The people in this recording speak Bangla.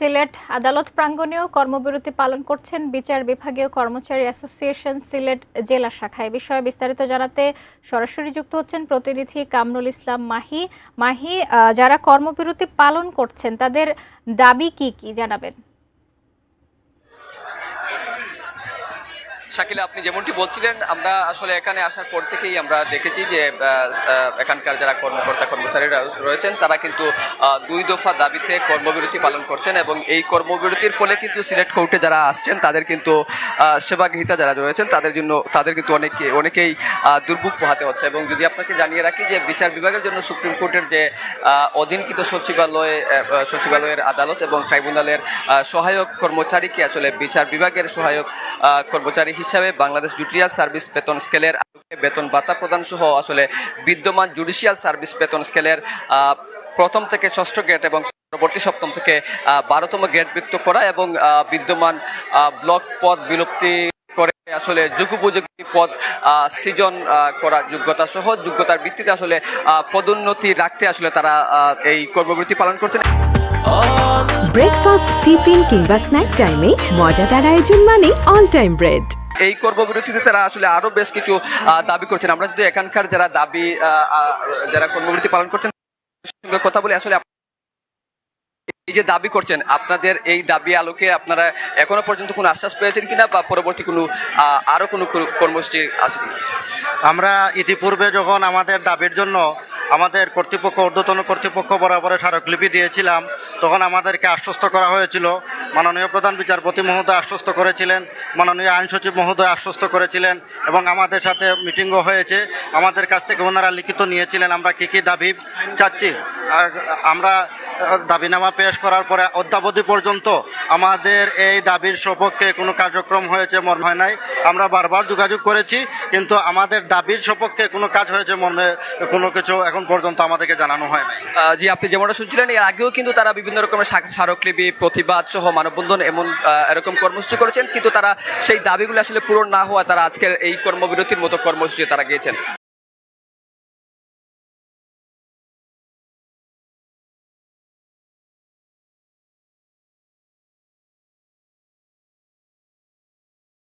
সিলেট আদালত প্রাঙ্গণেও কর্মবিরতি পালন করছেন বিচার বিভাগীয় কর্মচারী অ্যাসোসিয়েশন সিলেট জেলা শাখা। এ বিষয়ে বিস্তারিত জানাতে সরাসরি যুক্ত হচ্ছেন প্রতিনিধি কামরুল ইসলাম মাহি। মাহি, যারা কর্মবিরতি পালন করছেন তাদের দাবি কি কি জানাবেন? শাকিলা, আপনি যেমনটি বলছিলেন, আমরা আসলে এখানে আসার পর থেকেই আমরা দেখেছি যে এখানকার যারা কর্মকর্তা কর্মচারীরা রয়েছেন তারা কিন্তু দুই দফা দাবিতে কর্মবিরতি পালন করছেন এবং এই কর্মবিরতির ফলে কিন্তু সিলেট কোর্টে যারা আসছেন তাদের কিন্তু সেবাগ্রহীতা যারা রয়েছেন তাদের কিন্তু অনেকেই দুর্ভোগ পোহাতে হচ্ছে। এবং যদি আপনাকে জানিয়ে রাখি যে বিচার বিভাগের জন্য সুপ্রিম কোর্টের যে অধীনকৃত সচিবালয়ের আদালত এবং ট্রাইব্যুনালের সহায়ক কর্মচারীকে আসলে বিচার বিভাগের সহায়ক কর্মচারী হিসাবে বাংলাদেশ জুডিশিয়াল সার্ভিস বেতন স্কেলের বেতন ভাতা প্রদান সহ আসলে বিদ্যমান জুডিশিয়াল সার্ভিস বেতন স্কেলের প্রথম থেকে ষষ্ঠ গ্রেড এবং পরবর্তী সপ্তম থেকে 12তম গ্রেড যুক্ত করা এবং বিদ্যমান ব্লক পদ বিলুপ্তি করে আসলে যুগোপযোগী পদ সৃজন করা যোগ্যতা সহ যোগ্যতার ভিত্তিতে আসলে পদোন্নতি রাখতে আসলে তারা এই কর্মবিরতি পালন করছেন। ব্রেকফাস্ট, টিফিন কিংবা স্ন্যাক টাইমে মজাদার আয়োজন মানে অল টাইম ব্রেড। এই কর্মবিরতিতে তারা আসলে আরো বেশ কিছু দাবি করছেন। আমরা যদি এখানকার যারা কর্মবিরতি পালন করছেন সঙ্গে কথা বলে আসলে এই যে দাবি করছেন, আপনাদের এই দাবি আলোকে আপনারা এখনো পর্যন্ত কোনো আশ্বাস পেয়েছেন কিনা বা পরবর্তী কোনো আরো কোনো কর্মসূচি আছে কিনা? আমরা ইতিপূর্বে যখন আমাদের দাবির জন্য আমাদের ঊর্ধ্বতন কর্তৃপক্ষ বরাবরে স্মারকলিপি দিয়েছিলাম, তখন আমাদেরকে আশ্বস্ত করা হয়েছিল, মাননীয় প্রধান বিচারপতি মহোদয় আশ্বস্ত করেছিলেন, মাননীয় আইন সচিব মহোদয় আশ্বস্ত করেছিলেন এবং আমাদের সাথে মিটিংও হয়েছে। আমাদের কাছ থেকে ওনারা লিখিত নিয়েছিলেন আমরা কী কী দাবি চাচ্ছি। আমরা দাবিনামা পেশ করার পরে অদ্যাবধি পর্যন্ত আমাদের এই দাবির সপক্ষে কোনো কার্যক্রম হয়েছে মনে হয় নাই। আমরা বারবার যোগাযোগ করেছি, কিন্তু আমাদের দাবির সপক্ষে কোনো কাজ হয়েছে মনে কোনো কিছু এখন পর্যন্ত আমাদেরকে জানানো হয় নাই। জি, আপনি যেমনটা শুনছিলেন, এর আগেও কিন্তু তারা বিভিন্ন রকমের স্মারকলিপি, প্রতিবাদ সহ মানববন্ধন এরকম কর্মসূচি করেছেন, কিন্তু তারা সেই দাবিগুলো আসলে পূরণ না হওয়া তারা আজকের এই কর্মবিরতির মতো কর্মসূচি তারা গিয়েছেন।